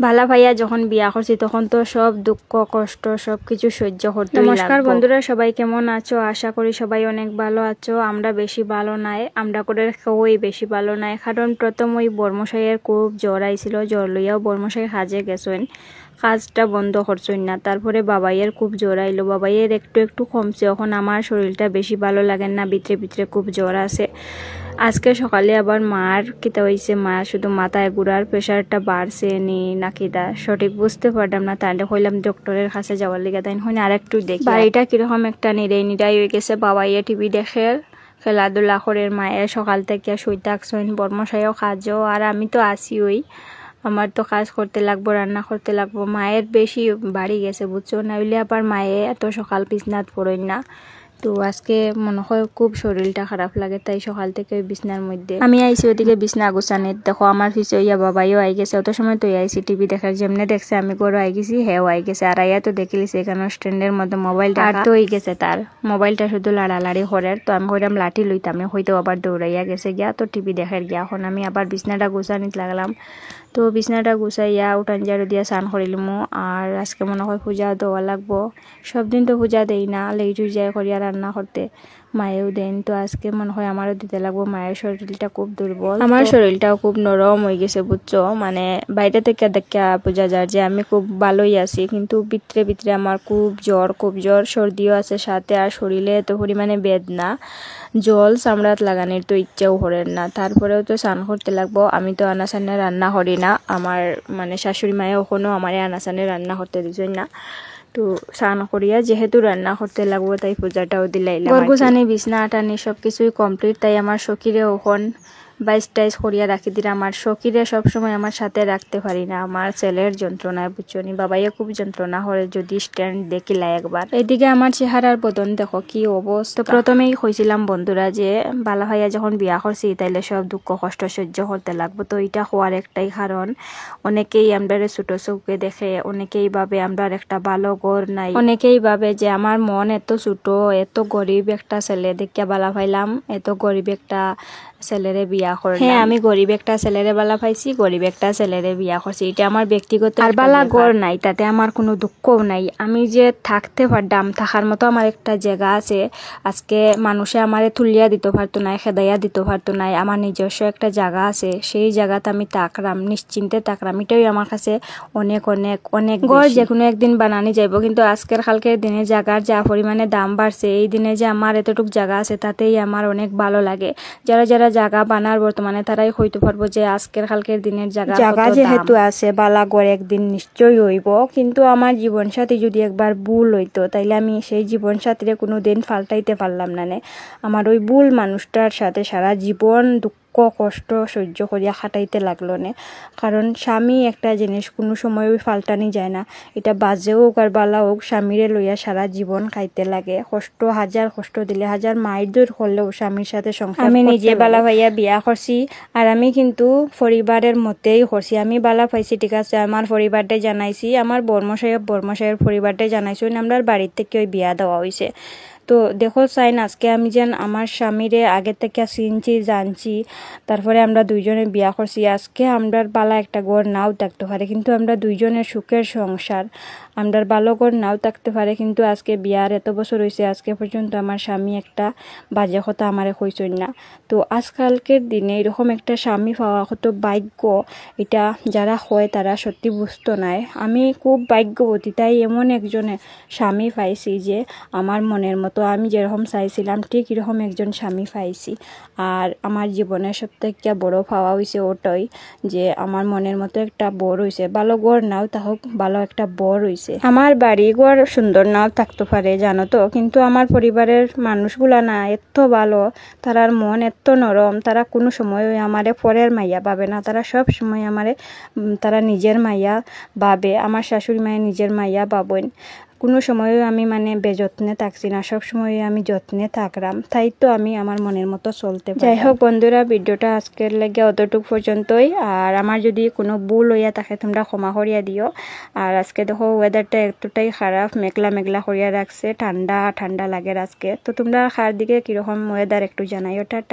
ভালা ভাইয়া যখন বিয়া করছি তখন তো সব দুঃখ কষ্ট সব কিছু সহ্য করতে। নমস্কার বন্ধুরা, সবাই কেমন আছো? আশা করি সবাই অনেক ভালো আছো। আমরা বেশি ভালো নাই, আমরা করে কেউই বেশি ভালো নাই। কারণ প্রথম ওই বর্মশাইয়ের খুব জ্বর আইছিল, জ্বর লইয়াও বর্মশাই কাজে গেছেন, কাজটা বন্ধ করছেন না। তারপরে বাবাইয়ের খুব জ্বর আইলো, বাবাইয়ের একটু একটু কমছে। এখন আমার শরীরটা বেশি ভালো লাগে না, ভিতরে ভিতরে খুব জ্বর আছে। আজকে সকালে আবার মার কিতা হয়েছে, মা শুধু মাথায় ঘুরার প্রেশারটা বাড়ছে নাকি দা সঠিক বুঝতে পারলাম না। তাহলে কইলাম ডক্টরের কাছে যাওয়ার লিগে, তাই হইনা আর একটু দেখি বাড়িটা কিরকম একটা নিরাই হয়ে গেছে। বাবাইয়ে টিভি দেখে খেলাধুলা করে, মায়ের সকাল থেকে শুইতে থাকছেন, বর্মশাইও কাজও, আর আমি তো আসি ওই আমার তো কাজ করতে লাগবো, রান্না করতে লাগবো। মায়ের বেশি বাড়ি গেছে বুঝছো, নাইলে আবার মায়ে এত সকাল বিছনাত পড়েন না। তো আজকে মনে হয় খুব শরীরটা খারাপ লাগে, তাই সকাল থেকে বিছনার মধ্যে আমি আইসি। ওদিকে বিছনা গুছানিত দেখো আমার পিছে ইয়া বাবাইও আই গেছে। অত সময় তো আইসি টিভি দেখার, যেমনে দেখছে আমি গরু আই গেছি, হেও আই গেছে। আর আইয়া তো দেখিলিছে এখানে স্ট্যান্ডের মধ্যে মোবাইল আর তো হয়ে গেছে, তার মোবাইলটা শুধু লাড়ালাড়ি করার। তো আমি কইলাম লাঠি লইতাম, হয়তো আবার দৌড়াইয়া গেছে গিয়া, তো টিভি দেখার গিয়া। এখন আমি আবার বিছনাটা গুছানিত লাগলাম। তো বিছনাটা গুছাইয়া উঠান ঝাড়ু দিয়া স্নান করিলাম। আর আজকে মনে হয় পূজা দেওয়া লাগবো। সব দিন তো পূজা দেই না, লেটু যাই করিয়া রান্না করতে, মায়েও দেন। তো আজকে মনে হয় আমারও দিতে লাগবো। মায়ের শরীরটা খুব দুর্বল, আমার শরীরটাও খুব নরম হয়ে গেছে বুঝছো। মানে বাইরে থেকে দেখা বোঝা যায় যে আমি খুব ভালোই আছি, কিন্তু ভিতরে ভিতরে আমার খুব জ্বর সর্দিও আছে সাথে। আর শরীরে এত পরিমাণে বেদনা, জল চামড়াত লাগানোর তো ইচ্ছাও করেন না। তারপরেও তো স্নান করতে লাগবো। আমি তো আনাসানে রান্না করি না, আমার মানে শাশুড়ি মায়ে ওখানেও আমার আনাসানে রান্না করতে দিচ্ছেন না। তো স্নান করিয়া যেহেতু রান্না করতে লাগবো, তাই পূজাটাও দিলাইলাম। গরগুছানি বিছনা আটানি সবকিছুই কমপ্লিট। তাই আমার সখীরে ওখন বাইশ টাইশ করিয়া রাখি দিলাম। আমার সখীরে সবসময় আমার সাথে রাখতে পারি না, আমার ছেলের যন্ত্রণায় বুঝছনি। বাবাইয়ে খুব যন্ত্রণা করে যদি স্ট্যান্ড দেখিলা একবার। এদিকে আমার চেহারার বদন দেখো কি অবস্থা। প্রথমেই কইছিলাম বন্ধুরা যে বালা ভাইয়া যখন বিয়া করছি তাইলে সব দুঃখ কষ্ট সহ্য করতে লাগবো। তো এটা হওয়ার একটাই কারণ, অনেকেই আমরা ছোট চৌকে দেখে, অনেকেই ভাবে আমরা একটা ভালো ঘর নাই, অনেকেই ভাবে যে আমার মন এত ছোট, এত গরিব একটা ছেলে দেখিয়া বালা পাইলাম, এত গরিব একটা ছেলেরে বিয়া করলাম। হ্যাঁ, আমি গরিব একটা ছেলেরে বালা পাইছি, গরিব একটা ছেলেরে বিয়া করছি, এটা আমার ব্যক্তিগত। আর বালা ঘর নাই, তাতে আমার কোনো দুঃখও নাই। আমি যে থাকতে পারতাম, থাকার মতো আমার একটা জায়গা আছে। আজকে মানুষে আমারে তুলিয়া দিতে পারতো না, খেদাইয়া দিতে পারতো না। আমার নিজস্ব একটা জায়গা আছে, সেই জায়গাতে আমি থাকলাম, নিশ্চিন্তে থাকলাম। এটাই আমার কাছে অনেক অনেক অনেক। ঘর যে কোনো একদিন বানানি যাইব, কিন্তু আজকের কালকের দিনে জায়গার যা পরিমাণে দাম বাড়ছে, এই দিনে যে আমার এতটুক জায়গা আছে তাতেই আমার অনেক ভালো লাগে। যারা যারা জায়গা বানার বর্তমানে তারাই হইতে পারবো যে আজকের কালকের দিনের জায়গা যেহেতু আছে, বালা ঘর একদিন নিশ্চয়ই হইব। কিন্তু আমার জীবন সাথী যদি একবার ভুল হইতো, তাইলে আমি সেই জীবন সাথীরে কোনো দিন ফাল্টাইতে পারলাম না। আমার ওই ভুল মানুষটার সাথে সারা জীবন দুঃখ কষ্ট সহ্য করিয়া খাটাইতে লাগলো না। কারণ স্বামী একটা জিনিস কোনো সময় ওই ফাল্টানি যায় না, এটা বাজে হোক আর বালা হোক, স্বামীরে লইয়া সারা জীবন খাইতে লাগে। কষ্ট হাজার কষ্ট দিলে, হাজার মাইর করলেও স্বামীর সাথে সংসার। আমি নিজে বালা ভাইয়া বিয়া করছি, আর আমি কিন্তু পরিবারের মতেই করছি। আমি বালা পাইছি ঠিক আছে, আমার পরিবারটাই জানাইছি, আমার বর্মশাইয়ের পরিবারটাই জানাইছি, আমরা বাড়ির থেকে ওই বিয়া দেওয়া হয়েছে। তো দেখো চাইন আজকে আমি যেন আমার স্বামীরে আগে থেকে চিনছি জানছি, তারপরে আমরা দুইজনে বিয়া করছি। আজকে আমরা বালা একটা ঘর নাও থাকতে পারে, কিন্তু আমরা দুইজনের সুখের সংসার, আমরা ভালো ঘর নাও থাকতে পারে, কিন্তু আজকে বিয়ার এত বছর হয়েছে, আজকে পর্যন্ত আমার স্বামী একটা বাজে কথা আমারে কইছেন না। তো আজকালকের দিনে এরকম একটা স্বামী পাওয়া কত ভাগ্য, এটা যারা হয় তারা সত্যি বুঝতো নাই। আমি খুব ভাগ্যবতী, তাই এমন একজনে স্বামী পাইছি যে আমার মনের মতো, আমি যেরকম চাইছিলাম ঠিক এরকম একজন স্বামী পাইছি। আর আমার জীবনের সবথেকে বড় পাওয়া হয়েছে ওটাই যে আমার মনের মতো একটা বর হয়েছে। ভালো ঘর নাও থাকুক, ভালো একটা বর হয়েছে। আমার বাড়ি ঘর সুন্দর নাও থাকতে পারে জানো তো, কিন্তু আমার পরিবারের মানুষগুলা না এত ভালো, তারার মন এত নরম, তারা কোনো সময় আমারে পরের মাইয়া ভাবে না, তারা সব সময় আমারে তারা নিজের মাইয়া ভাবে। আমার শাশুড়ি মায়ের নিজের মাইয়া ভাবেন, কোনো সময় আমি মানে বেযত্নে থাকছি না, সব সময় আমি যত্নে থাকলাম, তাই তো আমি আমার মনের মতো চলতে পারি। যাই হোক বন্ধুরা, ভিডিওটা আজকের লেগে অতটুকু পর্যন্তই। আর আমার যদি কোনো ভুল হইয়া থাকে তোমরা ক্ষমা করিয়া দিও। আর আজকে দেখো ওয়েদারটা এতটাই খারাপ, মেঘলা মেঘলা করিয়া রাখছে, ঠান্ডা ঠান্ডা লাগে আজকে। তো তোমরা খার দিকে কিরকম ওয়েদার একটু জানাইও। টাটা।